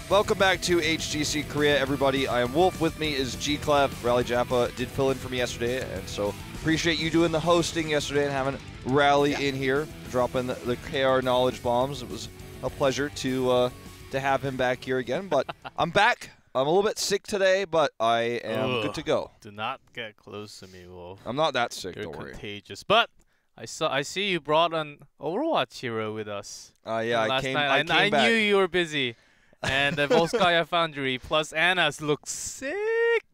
Welcome back to HGC Korea, everybody. I am Wolf. With me is G-Clef. Rally Jaffa did fill in for me yesterday, and so appreciate you doing the hosting yesterday and having Rally in here, dropping the KR knowledge bombs. It was a pleasure to have him back here again. But I'm back. I'm a little bit sick today, but I am good to go. Do not get close to me, Wolf. I'm not that sick, You're don't worry. contagious. But I see you brought an Overwatch hero with us. Yeah, last I came night. I back. knew you were busy. And the Volskaya Foundry plus Anna's looks sick.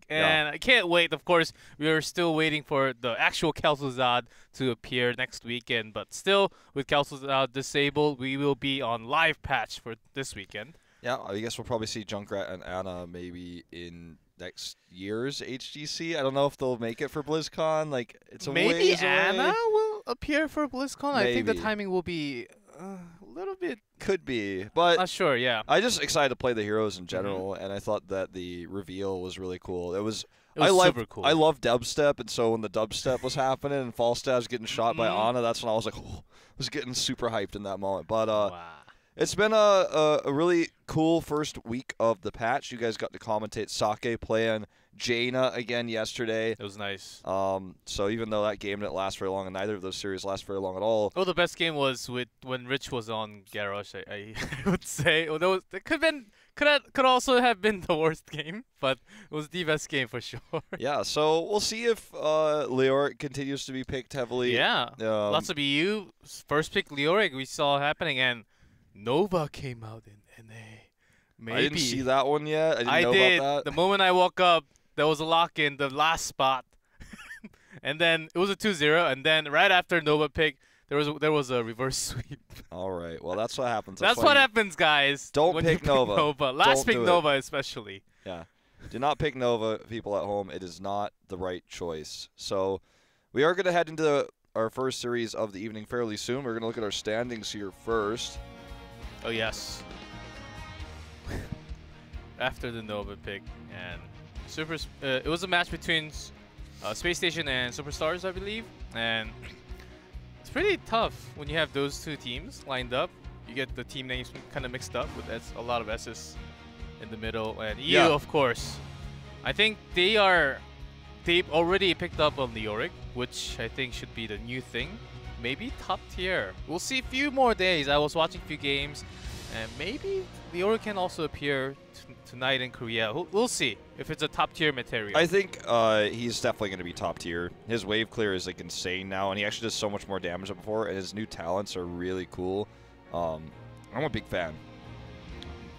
And I can't wait. Of course, we are still waiting for the actual Kel'Thuzad to appear next weekend. But still, with Kel'Thuzad disabled, we will be on live patch for this weekend. Yeah, I guess we'll probably see Junkrat and Anna maybe in next year's HGC. I don't know if they'll make it for BlizzCon. Like, it's a maybe ways Anna away. will appear for BlizzCon. Maybe. I think the timing will be a little bit. Could be, but not sure. Yeah, I just excited to play the heroes in general, and I thought that the reveal was really cool. It was super cool. I love dubstep, and so when the dubstep was happening and Falstad was getting shot by Ana, that's when I was like, oh, I was getting super hyped in that moment. But wow. It's been a really cool first week of the patch. You guys got to commentate Sake playing Jaina again yesterday. It was nice. So even though that game didn't last very long, and neither of those series last very long at all. Oh, the best game was when Rich was on Garrosh. I would say. Well, it could also have been the worst game, but it was the best game for sure. Yeah. So we'll see if Leoric continues to be picked heavily. Yeah. Lots of EU first pick Leoric we saw happening, and Nova came out in NA. Maybe. I didn't see that one yet. I didn't know did. about that. The moment I woke up, there was a lock in the last spot. And then it was a 2-0, and then right after Nova pick, there was a reverse sweep. All right. Well, that's what happens. That's what happens, guys. Don't when pick you Nova. Last Don't pick Nova especially. Yeah. Do not pick Nova, people at home. It is not the right choice. So we are going to head into our first series of the evening fairly soon. We're going to look at our standings here first. Oh, yes. After the Nova pick, and it was a match between Space Station and Superstars, I believe, and it's pretty tough when you have those two teams lined up. You get the team names kind of mixed up with a lot of S's in the middle, and EU, of course. I think they've already picked up on Leoric, which I think should be the new thing. Maybe top tier. We'll see a few more days. I was watching a few games, and maybe Leoric can also appear tonight in Korea. We'll see if it's a top tier material. I think he's definitely going to be top tier. His wave clear is like insane now, and he actually does so much more damage than before, and his new talents are really cool. I'm a big fan.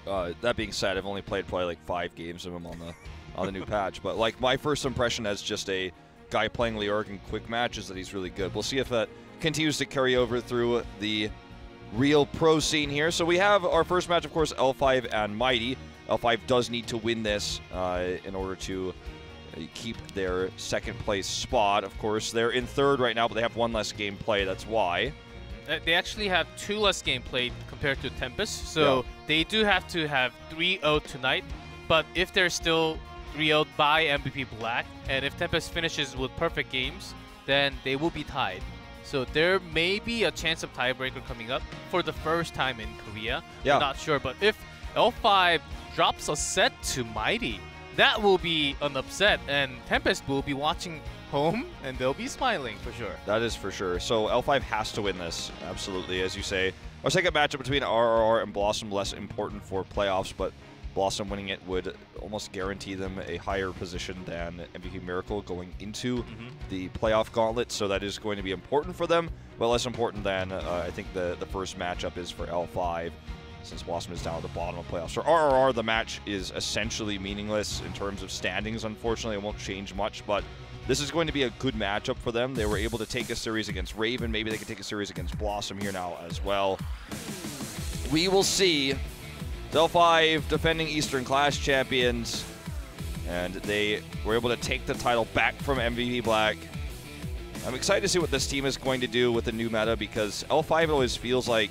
That being said, I've only played probably like 5 games of him on the new patch, but like my first impression as just a guy playing Leoric in quick match is that he's really good. We'll see if that continues to carry over through the real pro scene here. So we have our first match, of course, L5 and Mighty. L5 does need to win this in order to keep their second place spot. Of course, they're in third right now, but they have 1 less game play. That's why. They actually have 2 less game played compared to Tempest, so they do have to have 3-0 tonight. But if they're still 3-0 by MVP Black, and if Tempest finishes with perfect games, then they will be tied. So there may be a chance of tiebreaker coming up for the first time in Korea. Yeah. I'm not sure, but if L5 drops a set to Mighty, that will be an upset, and Tempest will be watching home, and they'll be smiling for sure. That is for sure. So L5 has to win this, absolutely, as you say. Our second matchup between RRR and Blossom, less important for playoffs, but Blossom winning it would almost guarantee them a higher position than MVP Miracle going into the playoff gauntlet, so that is going to be important for them, but less important than I think the first matchup is for L5, since Blossom is down at the bottom of playoffs. For RRR, the match is essentially meaningless in terms of standings, unfortunately. It won't change much, but this is going to be a good matchup for them. They were able to take a series against Raven. Maybe they can take a series against Blossom here now as well. We will see. L5 defending Eastern Clash champions, and they were able to take the title back from MVP Black. I'm excited to see what this team is going to do with the new meta, because L5 always feels like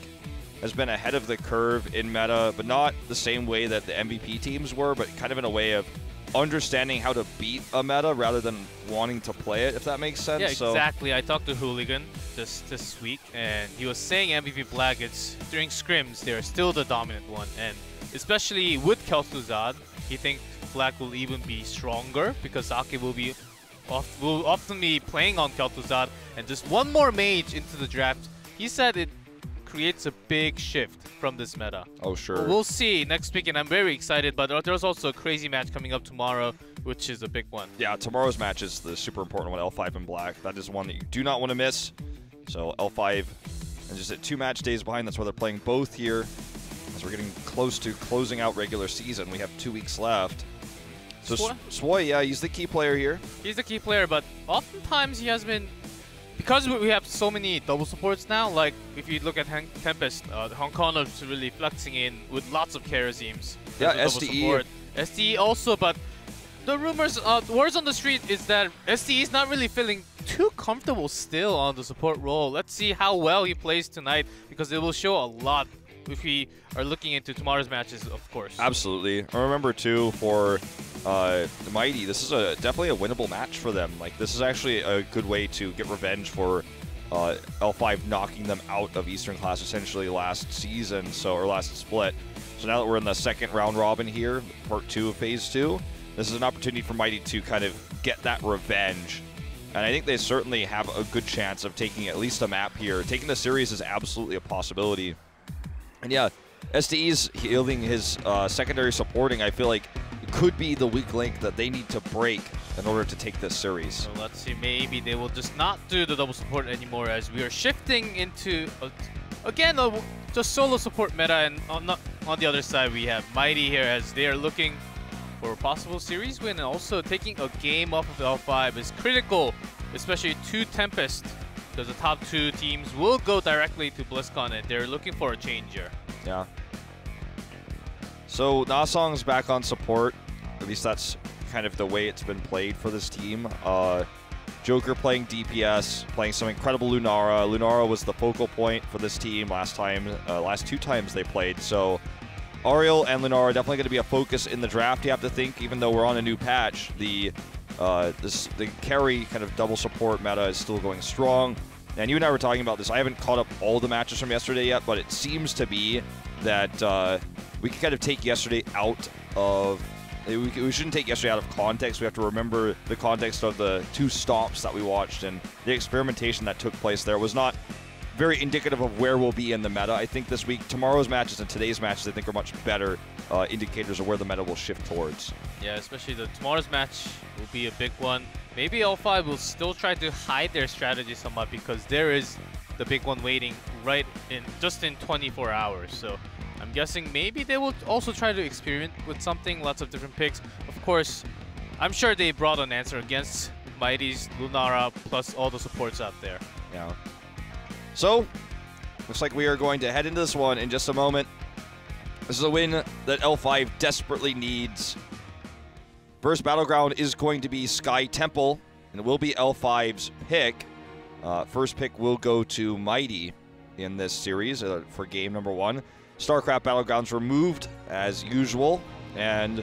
has been ahead of the curve in meta, but not the same way that the MVP teams were, but kind of in a way of understanding how to beat a meta rather than wanting to play it, if that makes sense. Yeah, exactly. I talked to Hooligan this week, and he was saying MVP Black, during scrims, they're still the dominant one, and especially with Kel'Thuzad. He thinks Black will even be stronger because Sake will often be playing on Kel'Thuzad, and just one more mage into the draft. He said it creates a big shift from this meta. Oh, sure. We'll see next week, and I'm very excited, but there's also a crazy match coming up tomorrow, which is a big one. Yeah, tomorrow's match is the super important one, L5 and Black. That is one that you do not want to miss. So L5 and just at 2 match days behind. That's why they're playing both here. As we're getting close to closing out regular season. We have 2 weeks left. So Swoi, yeah, he's the key player here. He's the key player, but oftentimes he has been, because we have so many double supports now, like if you look at Tempest, Hong Kong is really flexing in with lots of Karazims. Yeah, SDE. SDE also, but the rumors, words on the street is that SDE is not really feeling too comfortable still on the support role. Let's see how well he plays tonight, because it will show a lot if we are looking into tomorrow's matches, of course. Absolutely. I remember, too, for Mighty, this is definitely a winnable match for them. Like, this is actually a good way to get revenge for L5 knocking them out of Eastern Class essentially last season, or last split. So now that we're in the second round robin here, part 2 of phase 2, this is an opportunity for Mighty to kind of get that revenge. And I think they certainly have a good chance of taking at least a map here. Taking the series is absolutely a possibility. And yeah, SDE's healing his secondary supporting, I feel like it could be the weak link that they need to break in order to take this series. So let's see, maybe they will just not do the double support anymore, as we are shifting into, again, just solo support meta. And on the other side, we have Mighty here, as they are looking for a possible series win, and also taking a game off of L5 is critical, especially to Tempest, because the top 2 teams will go directly to BlizzCon, and they're looking for a change here. Yeah. So Nasong's back on support. At least that's kind of the way it's been played for this team. Joker playing DPS, playing some incredible Lunara. Lunara was the focal point for this team last 2 times they played. So Ariel and Lunara are definitely going to be a focus in the draft. You have to think, even though we're on a new patch, the carry kind of double support meta is still going strong. And you and I were talking about this. I haven't caught up all the matches from yesterday yet, but it seems to be that we can kind of take yesterday out of... We shouldn't take yesterday out of context. We have to remember the context of the 2 stomps that we watched, and the experimentation that took place there was not very indicative of where we'll be in the meta. I think this week, tomorrow's matches and today's matches, I think are much better indicators of where the meta will shift towards. Yeah, especially tomorrow's match will be a big one. Maybe L5 will still try to hide their strategy somewhat, because there is the big one waiting just in 24 hours. So I'm guessing maybe they will also try to experiment with something, lots of different picks. Of course, I'm sure they brought an answer against Mighty's Lunara plus all the supports out there. Yeah. So, looks like we are going to head into this one in just a moment. This is a win that L5 desperately needs. First battleground is going to be Sky Temple, and it will be L5's pick. First pick will go to Mighty in this series for game number 1. StarCraft Battlegrounds removed as usual, and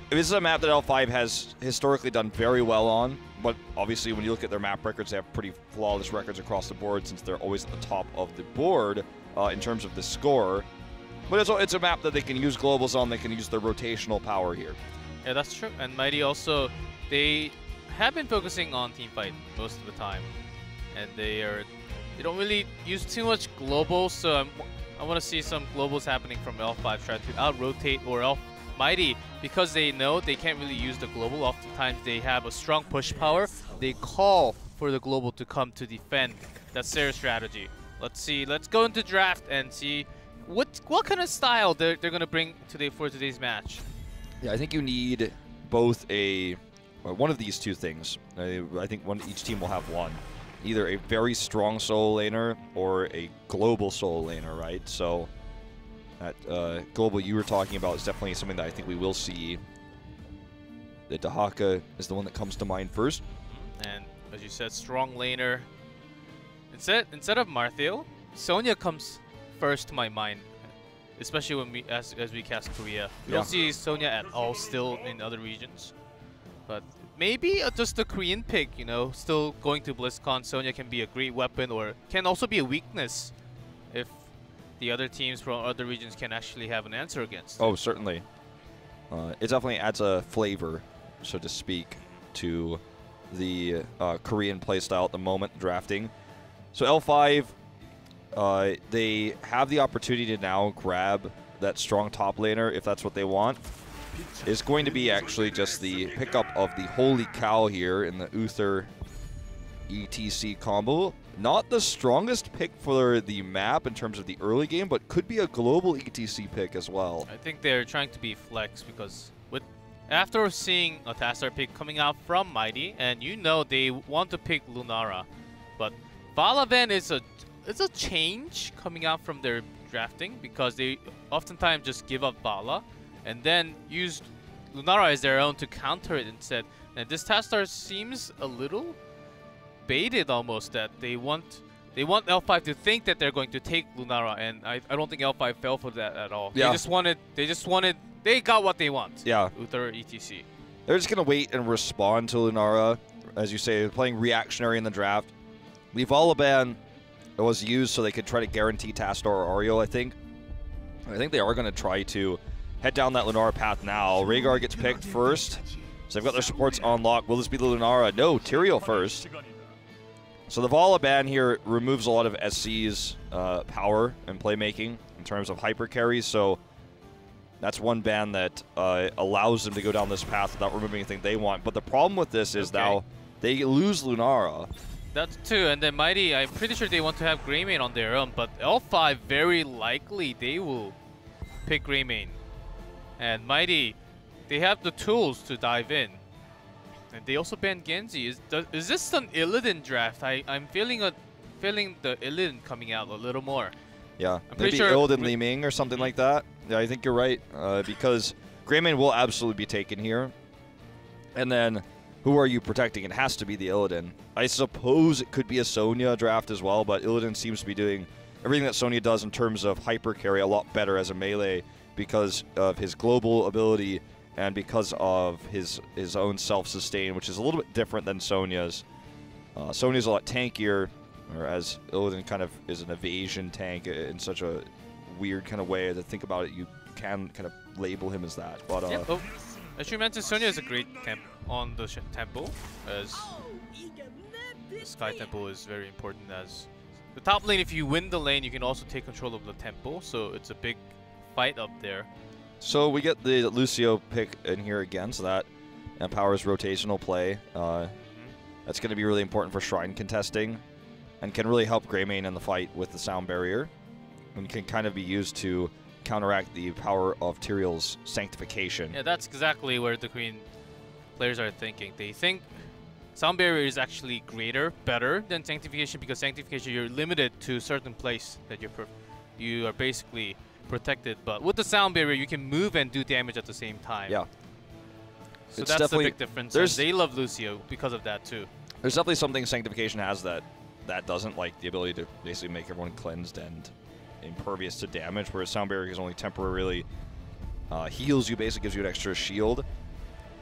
this is a map that L5 has historically done very well on, but obviously when you look at their map records, they have pretty flawless records across the board, since they're always at the top of the board in terms of the score. But it's a map that they can use globals on. They can use their rotational power here. Yeah, that's true. And Mighty also, they have been focusing on teamfight most of the time, and they don't really use too much globals. So I want to see some globals happening from L5, try to out-rotate or Mighty, because they know they can't really use the global. Oftentimes they have a strong push power. They call for the global to come to defend. That's their strategy. Let's see. Let's go into draft and see what kind of style they're going to bring for today's match. Yeah, I think you need both one of these 2 things. I think each team will have one. Either a very strong solo laner or a global solo laner, right? So that global you were talking about is definitely something that I think we will see. The Dahaka is the one that comes to mind first. And as you said, strong laner. Instead of Marthiel, Sonya comes first to my mind, especially when as we cast Korea. We don't see Sonya at all still in other regions, but maybe just a Korean pick. Still going to BlizzCon, Sonya can be a great weapon, or can also be a weakness if the other teams from other regions can actually have an answer against. Oh, certainly. It definitely adds a flavor, so to speak, to the Korean playstyle at the moment, drafting. So L5, they have the opportunity to now grab that strong top laner if that's what they want. It's going to be actually just the pickup of the Holy Cow here in the Uther ETC combo. Not the strongest pick for the map in terms of the early game, but could be a global ETC pick as well. I think they're trying to be flex because after seeing a Tastar pick coming out from Mighty, and you know they want to pick Lunara, but Valavan is a change coming out from their drafting because they oftentimes just give up Vala and then use Lunara as their own to counter it instead. And this Tastar seems a little baited almost, that they want L5 to think that they're going to take Lunara, and I don't think L5 fell for that at all. Yeah. They got what they want. Yeah. Uther ETC. They're just going to wait and respond to Lunara. As you say, playing reactionary in the draft. The Volaban was used so they could try to guarantee Tastar or Ariel, I think. I think they are going to try to head down that Lunara path now. Rhaegar gets picked first. So they've got their supports on lock. Will this be the Lunara? No, Tyrael first. So the Volaban here removes a lot of SC's power and playmaking in terms of hyper carries. So that's one ban that allows them to go down this path without removing anything they want. But the problem with this is now they lose Lunara. That's two, and then Mighty, I'm pretty sure they want to have Greymane on their own, but L5 very likely they will pick Greymane. And Mighty, they have the tools to dive in. And they also banned Genji. Is this an Illidan draft? I'm feeling the Illidan coming out a little more. Yeah, I'm maybe sure Illidan Li Ming or something like that. Yeah, I think you're right, because Greymane will absolutely be taken here. And then, who are you protecting? It has to be the Illidan. I suppose it could be a Sonya draft as well, but Illidan seems to be doing everything that Sonya does in terms of hyper carry a lot better as a melee because of his global ability and because of his own self-sustain, which is a little bit different than Sonya's. Sonya's a lot tankier, whereas Illidan kind of is an evasion tank in such a weird kind of way. To think about it, you can kind of label him as that. But as you mentioned, Sonya is a great temp on the tempo, as the Sky Temple is very important as the top lane. If you win the lane, you can also take control of the tempo, so it's a big fight up there. So we get the Lucio pick in here again, so that empowers rotational play. That's going to be really important for Shrine contesting and can really help Greymane in the fight with the sound barrier and can kind of be used to counteract the power of Tyrael's Sanctification. Yeah, that's exactly where the Korean players are thinking. They think sound barrier is actually better than Sanctification, because Sanctification, you're limited to a certain place that you are basically protected, but with the sound barrier you can move and do damage at the same time. Yeah. So that's the big difference. They love Lucio because of that too. There's definitely something Sanctification has that doesn't, like the ability to basically make everyone cleansed and impervious to damage, whereas sound barrier is only temporarily heals you, basically gives you an extra shield.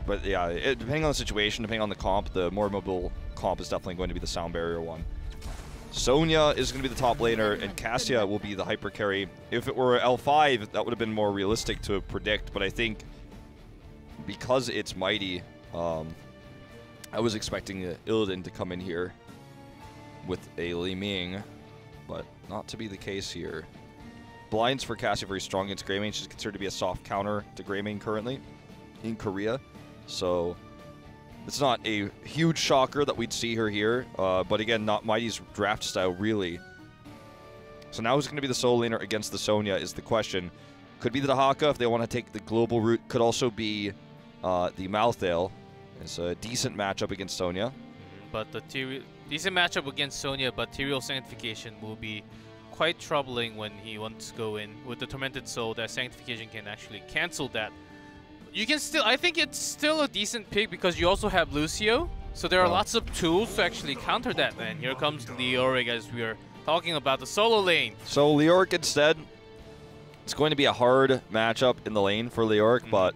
But yeah, depending on the situation, depending on the comp, the more mobile comp is definitely going to be the sound barrier one. Sonya is going to be the top laner, and Cassia will be the hyper carry. If it were L5, that would have been more realistic to predict, but I think because it's Mighty, I was expecting Illidan to come in here with a Li Ming, but not to be the case here. Blinds for Cassia very strong against Greymane. She's considered to be a soft counter to Greymane currently in Korea, so it's not a huge shocker that we'd see her here, but again, not Mighty's draft style, really. So now who's going to be the solo laner against the Sonya is the question. Could be the Dahaka if they want to take the global route. Could also be the Malthael. It's a decent matchup against Sonya. But the decent matchup against Sonya, but Tyrael Sanctification will be quite troubling when he wants to go in with the Tormented Soul. That Sanctification can actually cancel that. You can still, I think it's still a decent pick because you also have Lucio. So there are lots of tools to actually counter that. And here comes Leoric as we are talking about the solo lane. So Leoric instead, it's going to be a hard matchup in the lane for Leoric, but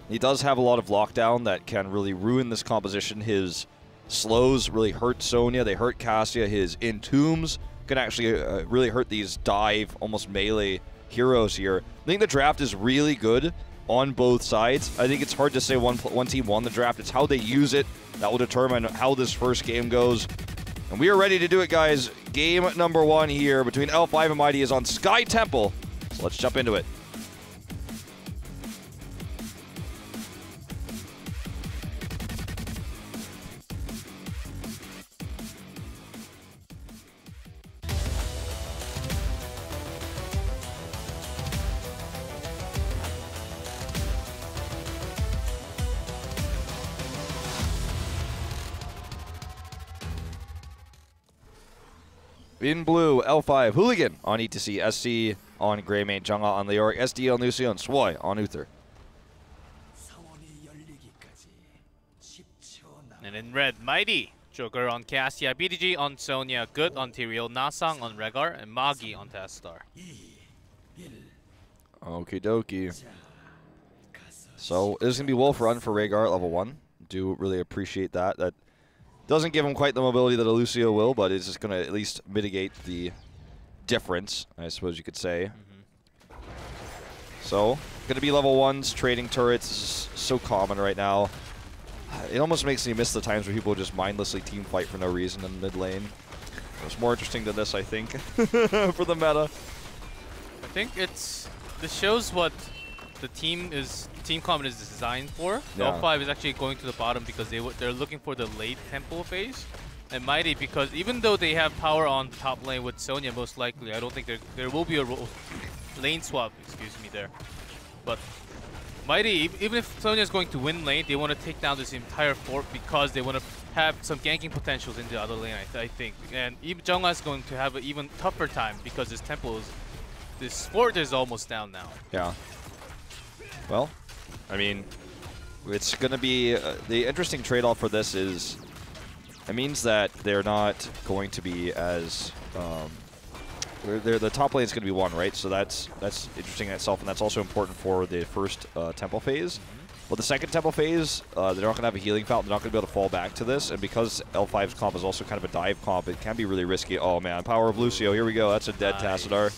he does have a lot of lockdown that can really ruin this composition. His slows really hurt Sonya, they hurt Cassia. His entombs can actually really hurt these dive, almost melee heroes here. I think the draft is really good on both sides. I think it's hard to say one team won the draft. It's how they use it that will determine how this first game goes. And we are ready to do it, guys. Game number 1 here between L5 and Mighty is on Sky Temple. So let's jump into it. In blue, L5, Hooligan on ETC, SC on Greymane, Jungha on Leoric, SD on Lucio, and Swoy on Uther. And in red, Mighty, Joker on Cassia, BDG on Sonya, Good on Tyrael, Nasang on Rehgar, and Magi on Tastar. Okie dokie. So this is going to be Wolf Run for Rehgar at level 1. Do really appreciate that. That doesn't give him quite the mobility that a Lucio will, but it's just going to at least mitigate the difference, I suppose you could say. So, going to be level 1s, trading turrets. This is so common right now. It almost makes me miss the times where people just mindlessly team fight for no reason in mid lane. It's more interesting than this, I think, for the meta. I think this shows what the team common is designed for. Yeah. L5 is actually going to the bottom because they're looking for the late tempo phase, and Mighty because even though they have power on the top lane with Sonya, most likely I don't think there will be a lane swap. Excuse me there, but Mighty, even if Sonya is going to win lane, they want to take down this entire fort because they want to have some ganking potentials in the other lane. I think, and even Jungha is going to have an even tougher time because this fort is almost down now. Yeah. Well, I mean, it's going to be the interesting trade-off for this is it means that they're not going to be as the top lane is going to be 1, right? So that's interesting in itself, and that's also important for the first temple phase. But the second temple phase, they're not going to have a healing fountain. They're not going to be able to fall back to this, and because L5's comp is also kind of a dive comp, it can be really risky. Oh man, power of Lucio. Here we go. That's a dead Tassadar.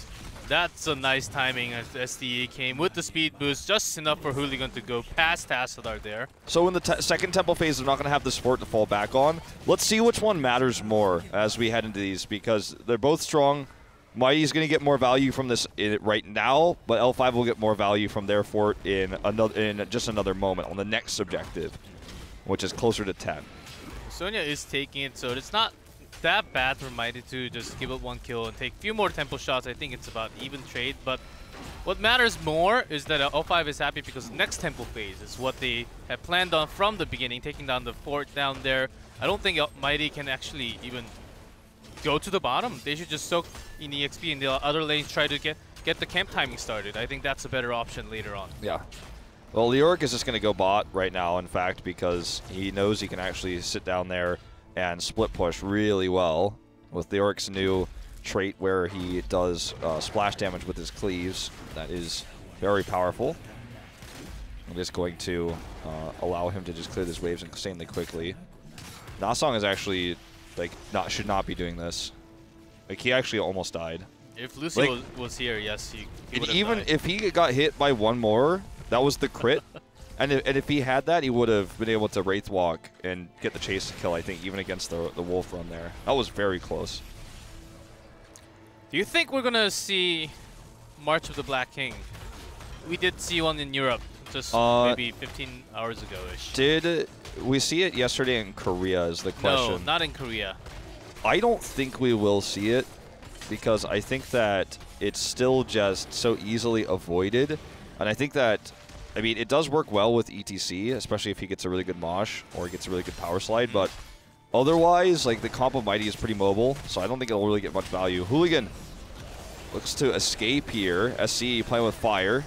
That's a nice timing as SDA came with the speed boost, just enough for Hooligan to go past Tassadar there. So in the second temple phase, they're not going to have the support to fall back on. Let's see which one matters more as we head into these, because they're both strong. Mighty's going to get more value from this right now, but L5 will get more value from their fort in just another moment on the next objective, which is closer to 10. Sonya is taking it, so it's not that bad for Mighty to just give up 1 kill and take a few more tempo shots. I think it's about even trade, but what matters more is that L5 is happy because the next tempo phase is what they had planned on from the beginning, taking down the fort down there. I don't think Mighty can actually even go to the bottom. They should just soak in EXP and the other lanes try to get the camp timing started. I think that's a better option later on. Yeah. Well, Leoric is just going to go bot right now, in fact, because he knows he can actually sit down there and split push really well with Leoric's new trait where he does splash damage with his cleaves. That is very powerful. I'm just going to allow him to just clear these waves insanely quickly. Nasang is actually should not be doing this. Like, he actually almost died. If Lucio was here, yes, he would have even died. if he got hit by 1 more, that was the crit. And if he had that, he would have been able to Wraith Walk and get the chase kill, I think, even against the Wolf Run there. That was very close. Do you think we're going to see March of the Black King? We did see one in Europe just maybe 15 hours ago-ish. Did we see it yesterday in Korea is the question. No, not in Korea. I don't think we will see it because I think that it's still just so easily avoided. And I think that, I mean, it does work well with ETC, especially if he gets a really good mosh or he gets a really good power slide. But otherwise, like, the comp of Mighty is pretty mobile, so I don't think it'll really get much value. Hooligan looks to escape here. SC playing with fire.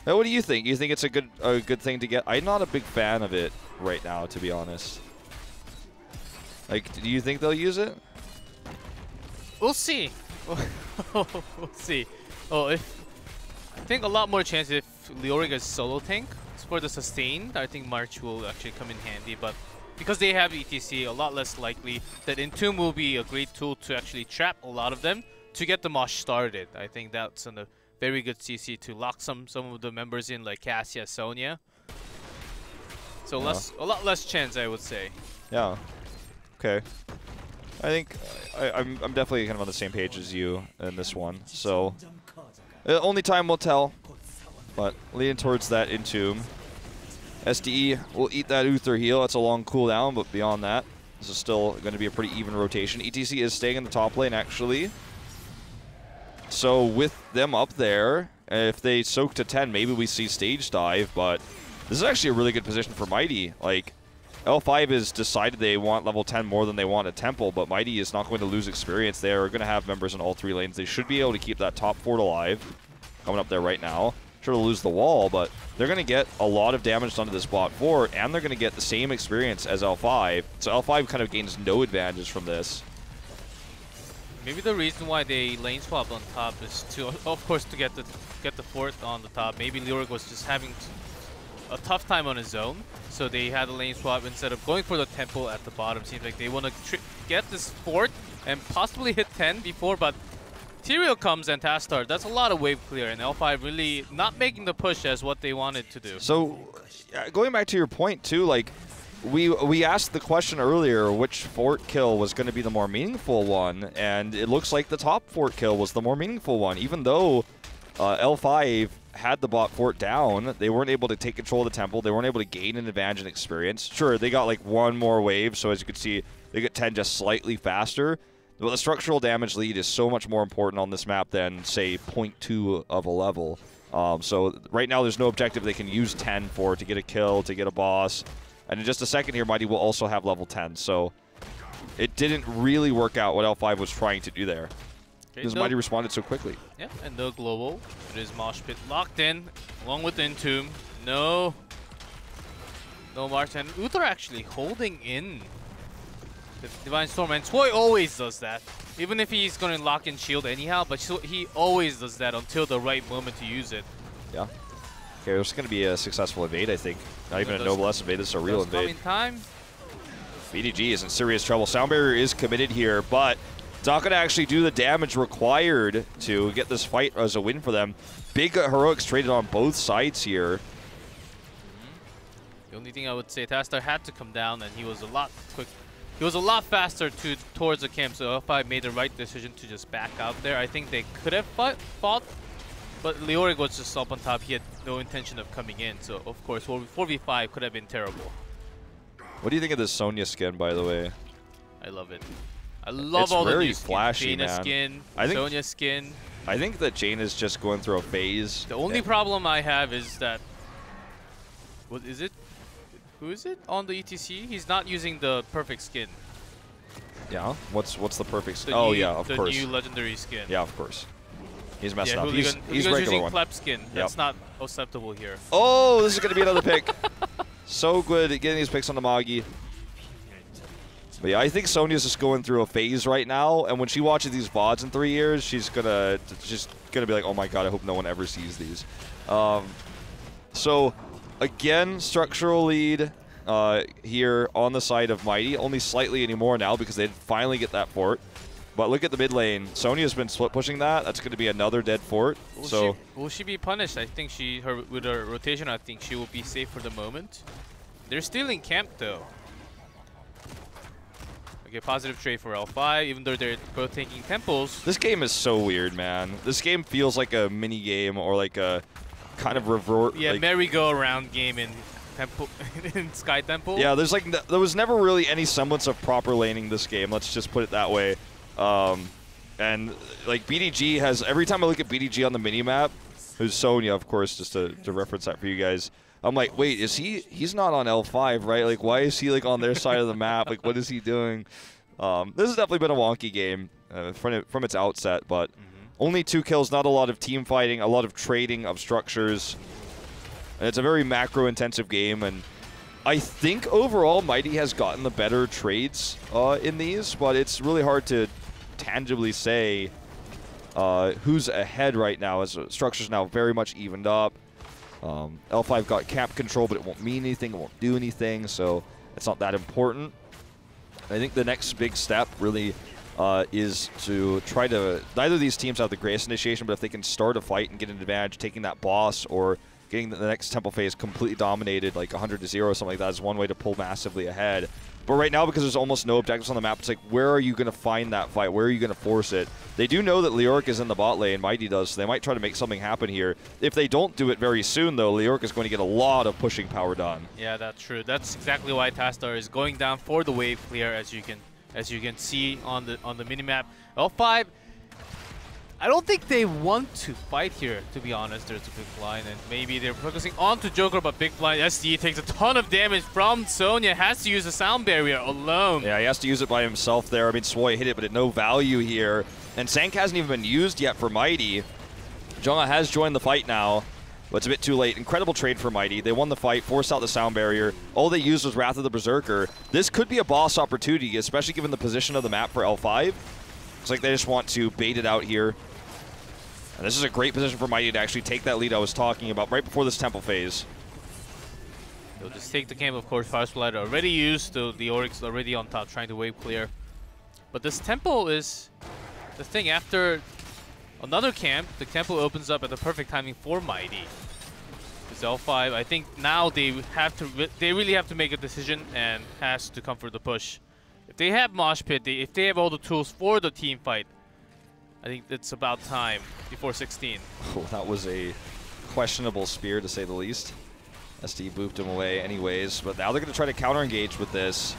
Now, what do you think? You think it's a good thing to get? I'm not a big fan of it right now, to be honest. Like, do you think they'll use it? We'll see. We'll see. Oh, I think a lot more chance if Leoric is solo tank for the sustain. I think March will actually come in handy, but because they have ETC, a lot less likely that Entomb will be a great tool to actually trap a lot of them to get the mosh started. I think that's a very good CC to lock some of the members in, like Cassia, Sonya. So a lot less chance, I would say. Yeah. Okay. I think I'm definitely kind of on the same page as you in this one. So only time will tell. But leading towards that Entomb. SDE will eat that Uther heal. That's a long cooldown, but beyond that, this is still going to be a pretty even rotation. ETC is staying in the top lane, actually. So with them up there, if they soak to 10, maybe we see stage dive, but this is actually a really good position for Mighty. Like, L5 has decided they want level 10 more than they want a Temple, but Mighty is not going to lose experience. They are going to have members in all 3 lanes. They should be able to keep that top fort alive. Coming up there right now. Sure to lose the wall, but they're going to get a lot of damage done to this bot fort, and they're going to get the same experience as L5. So L5 kind of gains no advantage from this. Maybe the reason why they lane swap on top is to, of course, to get the fort on the top. Maybe Lyric was just having a tough time on his own, so they had a lane swap instead of going for the temple at the bottom. Seems like they want to get this fort and possibly hit 10 before, but Tyrael comes and Tastar. That's a lot of wave clear, and L5 really not making the push as what they wanted to do. So, going back to your point too, like we asked the question earlier, which fort kill was going to be the more meaningful one, and it looks like the top fort kill was the more meaningful one. Even though L5 had the bot fort down, they weren't able to take control of the temple. They weren't able to gain an advantage in experience. Sure, they got like one more wave, so as you can see, they get 10 just slightly faster. But the structural damage lead is so much more important on this map than, say, 0.2 of a level. So right now there's no objective they can use 10 for to get a kill, to get a boss. And in just a second here, Mighty will also have level 10. So it didn't really work out what L5 was trying to do there. Because Mighty responded so quickly. Yeah, and no global. It is Mosh Pit locked in, along with Entomb. No March. And Uther actually holding in the Divine Storm, and Toy always does that. Even if he's going to lock in shield anyhow, but he always does that until the right moment to use it. Yeah. Okay, it's going to be a successful invade, I think. Not even a noblesse invade, this is a real invade. In time. BDG is in serious trouble. Sound Barrier is committed here, but it's not going to actually do the damage required to get this fight as a win for them. Big heroics traded on both sides here. The only thing I would say, Tastar had to come down, and he was a lot quick. He was a lot faster towards the camp, so L5 made the right decision to just back out there. I think they could have fought, but Leoric was just up on top. He had no intention of coming in, so of course 4v5 could have been terrible. What do you think of this Sonya skin, by the way? I love it. I love all the new skins. Flashy, Jaina man. skin, Sonya skin. I think that Jane is just going through a phase. The only problem I have is that, what is it? Who is it on the ETC? He's not using the perfect skin. Yeah? What's the perfect skin? Oh, yeah, of course. The new legendary skin. Yeah, of course. He's messed up. He's regular using one. Klep skin. That's not acceptable here. Oh, this is going to be another pick. So good at getting these picks on the Magi. But yeah, I think Sonya's just going through a phase right now, and when she watches these VODs in 3 years, she's gonna be like, oh my god, I hope no one ever sees these. So again, structural lead here on the side of Mighty, only slightly anymore now because they finally get that fort. But look at the mid lane. Sonya's been split pushing that. That's going to be another dead fort. Will she be punished? I think with her rotation, I think she will be safe for the moment. They're still in camp though. Okay, positive trade for L5, even though they're both taking temples. This game is so weird, man. This game feels like a mini game or like a kind of revert. Yeah, like, merry-go-around game in Temple in Sky Temple. Yeah, there was never really any semblance of proper laning this game. Let's just put it that way. And like BDG has, every time I look at BDG on the minimap, who's Sonya, of course, just to reference that for you guys, I'm like, wait, he's not on L5, right? Like, why is he like on their side of the map? Like, what is he doing? This has definitely been a wonky game from its outset, but only 2 kills, not a lot of team fighting, a lot of trading of structures. And it's a very macro-intensive game, and I think overall Mighty has gotten the better trades in these, but it's really hard to tangibly say who's ahead right now, as structure's now very much evened up. L5 got camp control, but it won't mean anything, it won't do anything, so it's not that important. I think the next big step really is to try to, neither of these teams have the greatest initiation, but if they can start a fight and get an advantage, taking that boss or getting the next temple phase completely dominated, like 100-0 or something like that, is one way to pull massively ahead. But right now, because there's almost no objectives on the map, it's like, where are you going to find that fight? Where are you going to force it? They do know that Leoric is in the bot lane, Mighty does, so they might try to make something happen here. If they don't do it very soon, though, Leoric is going to get a lot of pushing power done. Yeah, that's true. That's exactly why Tastar is going down for the wave clear, as you can see on the minimap. L5, I don't think they want to fight here, to be honest. There's a big blind, and maybe they're focusing onto Joker, but big blind SD takes a ton of damage from Sonya. Has to use the sound barrier alone. Yeah, he has to use it by himself there. I mean, Swoy hit it, but at no value here. And Sank hasn't even been used yet for Mighty. Jonga has joined the fight now, but it's a bit too late. Incredible trade for Mighty. They won the fight, forced out the sound barrier. All they used was Wrath of the Berserker. This could be a boss opportunity, especially given the position of the map for L5. It's like they just want to bait it out here. And this is a great position for Mighty to actually take that lead I was talking about right before this temple phase. They'll just take the camp, of course. Fire Splitter already used, so the Oryx already on top trying to wave clear. But this temple is the thing. After another camp, the temple opens up at the perfect timing for Mighty. Because L5, I think now they really have to make a decision and has to come for the push. If they have Mosh Pit, if they have all the tools for the team fight, I think it's about time before 16. Oh, that was a questionable spear, to say the least. SD booped him away anyways, but now they're going to try to counter-engage with this.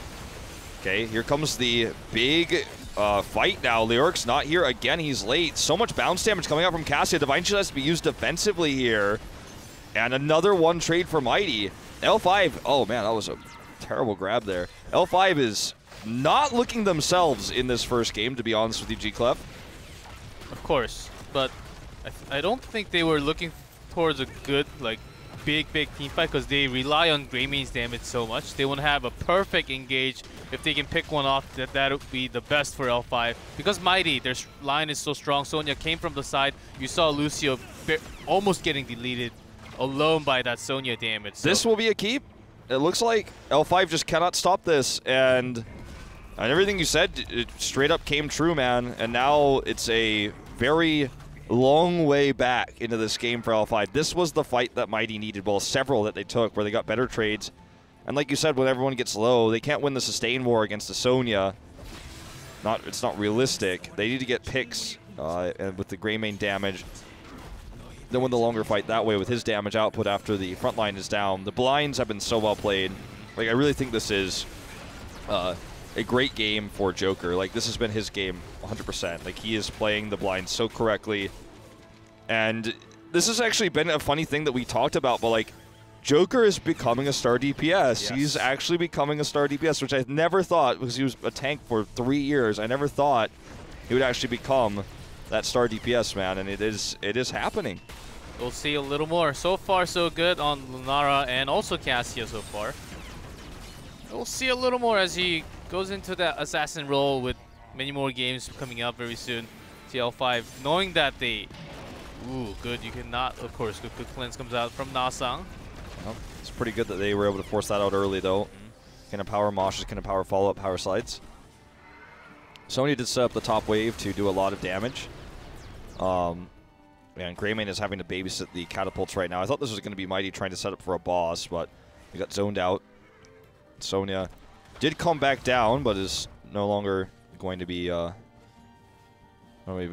Okay, here comes the big fight now. Leoric's not here again. He's late. So much bounce damage coming out from Cassia. Divine Shield has to be used defensively here. And another one trade for Mighty. L5, oh man, that was a terrible grab there. L5 is not looking themselves in this first game, to be honest with you, G-Clef. Of course, but I don't think they were looking towards a good, like, big team fight because they rely on Greymaine's damage so much. They want to have a perfect engage. If they can pick one off, that would be the best for L5. Because Mighty, their line is so strong. Sonya came from the side. You saw Lucio almost getting deleted alone by that Sonya damage. So this will be a keep. It looks like L5 just cannot stop this, and everything you said, it straight up came true, man. And now it's a very long way back into this game for L5. This was the fight that Mighty needed. Well, several that they took where they got better trades. And like you said, when everyone gets low, they can't win the sustain war against the Sonya. It's not realistic. They need to get picks and with the Greymane damage. Then win the longer fight that way with his damage output after the front line is down. The blinds have been so well played. Like, I really think this is a great game for Joker. Like, this has been his game 100%. Like, he is playing the blinds so correctly. And this has actually been a funny thing that we talked about, but like, Joker is becoming a star DPS. Yes. He's actually becoming a star DPS, which I never thought, because he was a tank for 3 years, I never thought he would actually become that star DPS, man, and it is happening. We'll see a little more. So far, so good on Lunara and also Cassia so far. We'll see a little more as he goes into that assassin role with many more games coming up very soon. TL5, knowing that they... Ooh, good. You cannot, of course, good cleanse comes out from Nasang. Well, it's pretty good that they were able to force that out early, though. Can it power Moshes, can it power follow-up, power slides. Sony did set up the top wave to do a lot of damage. And Greymane is having to babysit the catapults right now. I thought this was going to be Mighty trying to set up for a boss, but he got zoned out. Sonya did come back down, but is no longer going to be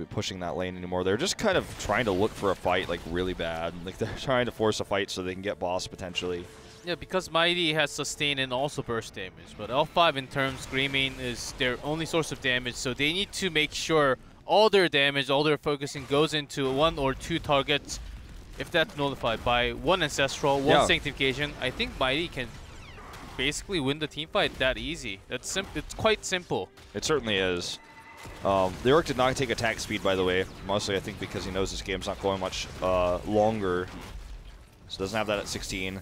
pushing that lane anymore. They're just kind of trying to look for a fight, like, really bad. Like, they're trying to force a fight so they can get boss potentially. Yeah, because Mighty has sustain and also burst damage. But L5 in terms, Greymane is their only source of damage, so they need to make sure all their damage, all their focusing goes into 1 or 2 targets. If that's nullified by 1 Ancestral, 1 Sanctification, I think Mighty can basically win the team fight that easy. It's quite simple. It certainly is. Leoric did not take attack speed, by the way. Mostly, I think, because he knows this game's not going much longer. So doesn't have that at 16.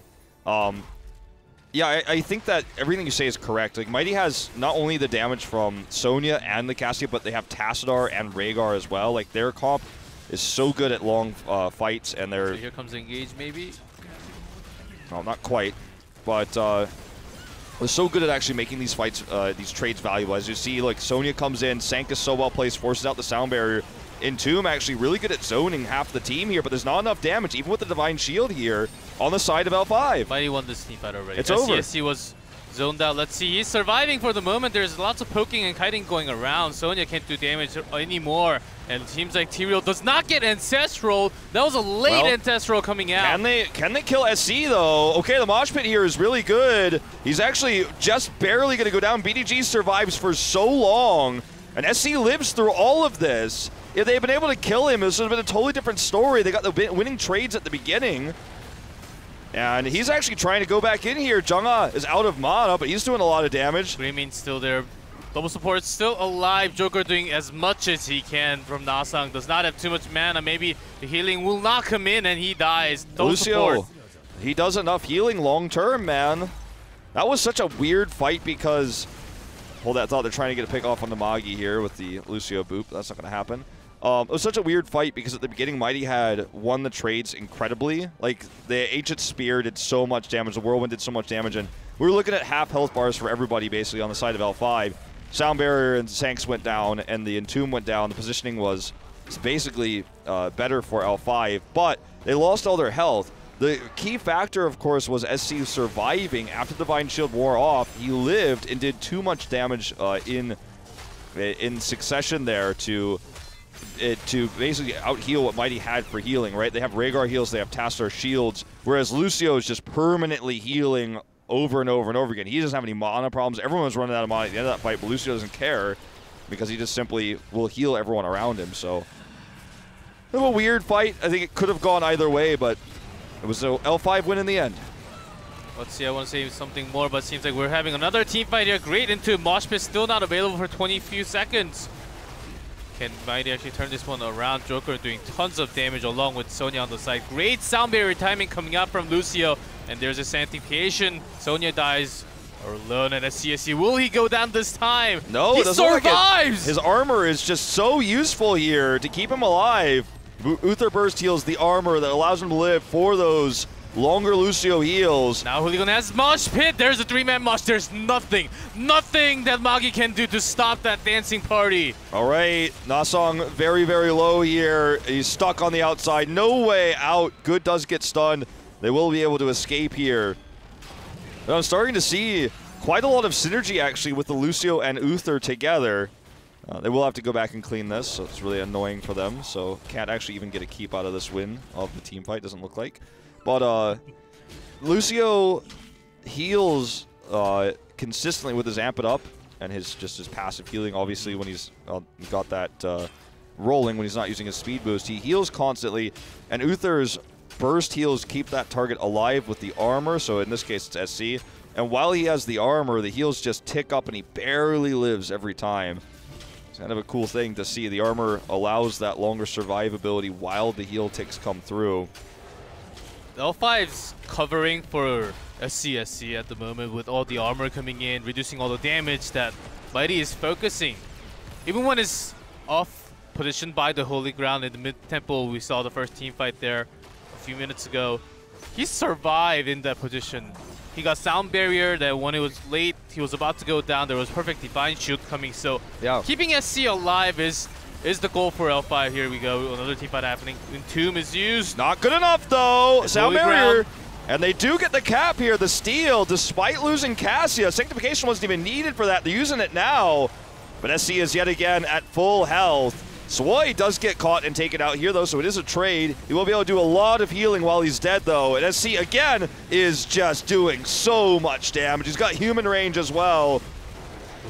Yeah, I think that everything you say is correct. Like, Mighty has not only the damage from Sonya and the Cassia, but they have Tassadar and Rhaegar as well. Like, their comp is so good at long fights, and they're... So here comes Engage, maybe? No, not quite. But was so good at actually making these fights, these trades valuable. As you see, like Sonya comes in, Sank is so well placed, forces out the sound barrier. Entomb actually really good at zoning half the team here, but there's not enough damage, even with the Divine Shield here on the side of L5. Mighty won this team fight already. It's over. SCSC was zoned out. Let's see, he's surviving for the moment. There's lots of poking and kiting going around. Sonya can't do damage anymore. And it seems like T-Real does not get Ancestral. That was a late Ancestral coming out. Can they kill SC though? Okay, the mosh pit here is really good. He's actually just barely going to go down. BDG survives for so long, and SC lives through all of this. If they had been able to kill him, this would have been a totally different story. They got the winning trades at the beginning. And he's actually trying to go back in here. Jungha is out of mana, but he's doing a lot of damage. Greenmean's still there. Double support still alive. Joker doing as much as he can from Nasang. Does not have too much mana. Maybe the healing will not come in and he dies. Lucio, he does enough healing long term, man. That was such a weird fight because... Hold that thought. They're trying to get a pick off on the Magi here with the Lucio boop. That's not going to happen. It was such a weird fight because at the beginning, Mighty had won the trades incredibly. Like, the Ancient Spear did so much damage, the Whirlwind did so much damage, and we were looking at half health bars for everybody, basically, on the side of L5. Sound Barrier and Sanks went down, and the Entomb went down. The positioning was basically better for L5, but they lost all their health. The key factor, of course, was SC surviving after the Divine Shield wore off. He lived and did too much damage in succession there to basically out-heal what Mighty had for healing, right? They have Rhaegar heals, they have Tassadar shields, whereas Lucio is just permanently healing over and over and over again. He doesn't have any mana problems. Everyone was running out of mana at the end of that fight, but Lucio doesn't care because he just simply will heal everyone around him. So, it was a weird fight. I think it could have gone either way, but it was an L5 win in the end. Let's see, I want to say something more, but it seems like we're having another team fight here. Great into Mosh Pit, still not available for 20 few seconds. Can Mighty actually turn this one around? Joker doing tons of damage along with Sonya on the side. Great sound barrier timing coming out from Lucio. And there's a Sanctification. Sonya dies alone at SCSC. Will he go down this time? No, he survives! Like his armor is just so useful here to keep him alive. Uther Burst heals the armor that allows him to live for those longer Lucio heals. Now Hooligan has Mosh Pit. There's a 3-man mosh. There's nothing that Magi can do to stop that dancing party. All right, Nasang very, very low here. He's stuck on the outside. No way out. Good does get stunned. They will be able to escape here. But I'm starting to see quite a lot of synergy actually with the Lucio and Uther together. They will have to go back and clean this, so it's really annoying for them. So can't actually even get a keep out of this win of the team fight, doesn't look like. But Lucio heals consistently with his Amp It Up and his passive healing. Obviously, when he's got that rolling, when he's not using his speed boost, he heals constantly. And Uther's burst heals keep that target alive with the armor. So in this case, it's SC. And while he has the armor, the heals just tick up, and he barely lives every time. It's kind of a cool thing to see. The armor allows that longer survivability while the heal ticks come through. L5's covering for SCSC at the moment with all the armor coming in, reducing all the damage that Mighty is focusing. Even when it's off positioned by the Holy Ground in the mid-temple, we saw the first team fight there a few minutes ago. He survived in that position. He got Sound Barrier that when it was late, he was about to go down. There was perfect Divine Shield coming. So keeping SC alive is the goal for L5. Here we go. Another team fight happening. Entomb is used. Not good enough, though. Sound Barrier. And they do get the cap here, the steal, despite losing Cassia. Sanctification wasn't even needed for that. They're using it now. But SC is yet again at full health. Swoi does get caught and taken out here, though, so it is a trade. He will be able to do a lot of healing while he's dead, though. And SC, again, is just doing so much damage. He's got human range as well.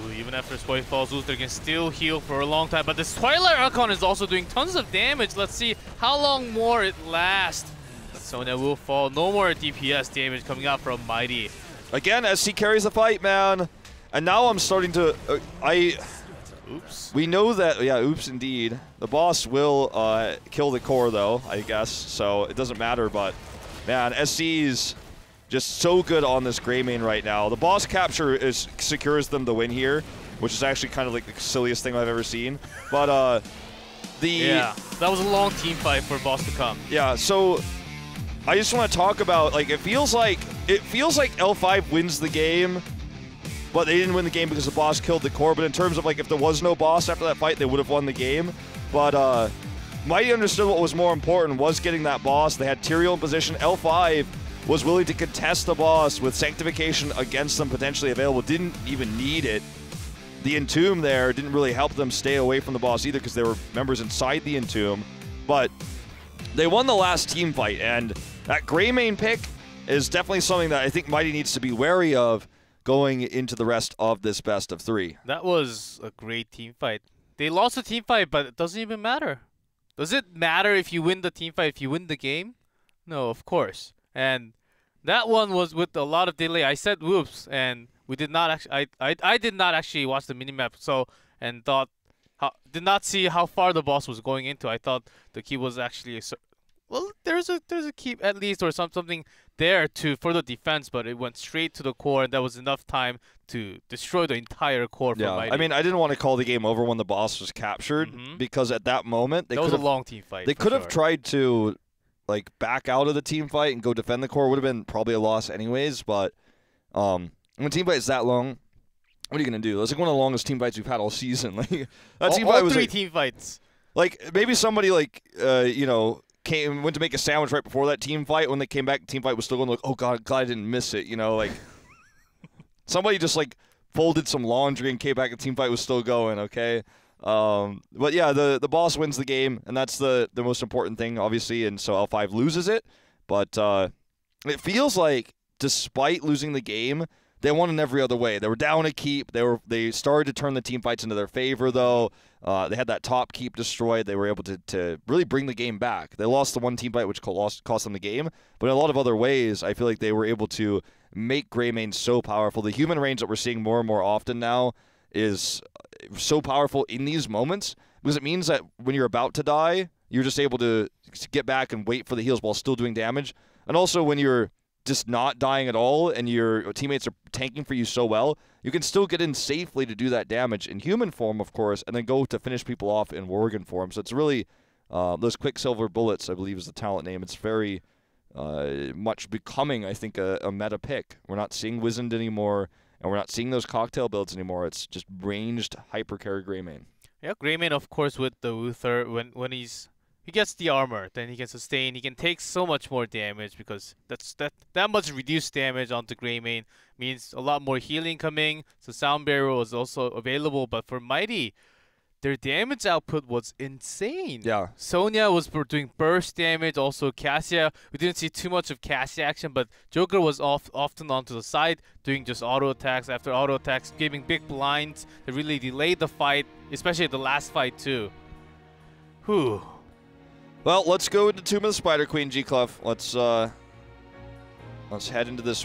Ooh, even after Swoi falls, Uther can still heal for a long time. But this Twilight Archon is also doing tons of damage. Let's see how long more it lasts. Sonya will fall. No more DPS damage coming out from Mighty. Again, SC carries the fight, man. And now I'm starting to... Oops. We know that, yeah, oops indeed. The boss will kill the core though, I guess, so it doesn't matter, but man, SC's just so good on this Greymane right now. The boss capture secures them the win here, which is actually kind of like the silliest thing I've ever seen. But yeah, that was a long team fight for boss to come. Yeah, so I just want to talk about, like, it feels like L5 wins the game but they didn't win the game because the boss killed the core. But in terms of like if there was no boss after that fight, they would have won the game. But Mighty understood what was more important was getting that boss. They had Tyrael in position. L5 was willing to contest the boss with Sanctification against them potentially available. Didn't even need it. The Entomb there didn't really help them stay away from the boss either because there were members inside the Entomb. But they won the last team fight, and that Greymane pick is definitely something that I think Mighty needs to be wary of going into the rest of this best of 3. That was a great team fight. They lost the team fight, but it doesn't even matter. Does it matter if you win the team fight, if you win the game? No, of course. And that one was with a lot of delay. I said whoops, and we did not actually. I did not actually watch the minimap, and did not see how far the boss was going into. I thought the key was actually there's a keep at least or something there for the defense, but it went straight to the core, and that was enough time to destroy the entire core for Mighty. I mean, I didn't want to call the game over when the boss was captured because at that moment that was a long team fight. They could have tried to like back out of the team fight and go defend the core. Would have been probably a loss anyways. But when a team fight is that long, what are you gonna do? That's like one of the longest team fights we've had all season. Like that team fight was three like, team fights. Like maybe somebody like went to make a sandwich right before that team fight. When they came back, the team fight was still going like, oh god, glad I didn't miss it. Like somebody just like folded some laundry and came back. The team fight was still going. Okay. But yeah, the boss wins the game, and that's the most important thing, obviously. And so L5 loses it, but it feels like despite losing the game, they won in every other way. They were down a keep. They started to turn the team fights into their favor, though. They had that top keep destroyed. They were able to really bring the game back. They lost the one team fight, which cost them the game. But in a lot of other ways, I feel like they were able to make Greymane so powerful. The human range that we're seeing more and more often now is so powerful in these moments because it means that when you're about to die, you're just able to get back and wait for the heals while still doing damage. And also when you're just not dying at all and your teammates are tanking for you so well, you can still get in safely to do that damage in human form, of course, and then go to finish people off in Worgen form. So it's really those Quicksilver Bullets, I believe is the talent name. It's very much becoming, I think, a meta pick. We're not seeing Wizened anymore, and we're not seeing those cocktail builds anymore. It's just ranged hyper carry Greymane. Yeah, Greymane, of course, with the Uther, when he gets the armor, then he can sustain. He can take so much more damage because that much reduced damage onto Greymane means a lot more healing coming. So Sound Barrel is also available, but for Mighty, their damage output was insane. Yeah. Sonya was doing burst damage. Also Cassia, we didn't see too much of Cassia action, but Joker was often onto the side, doing just auto attacks after auto attacks, giving big blinds that really delayed the fight, especially the last fight too. Whew. Well, let's go into Tomb of the Spider Queen, G-Clef. Let's head into this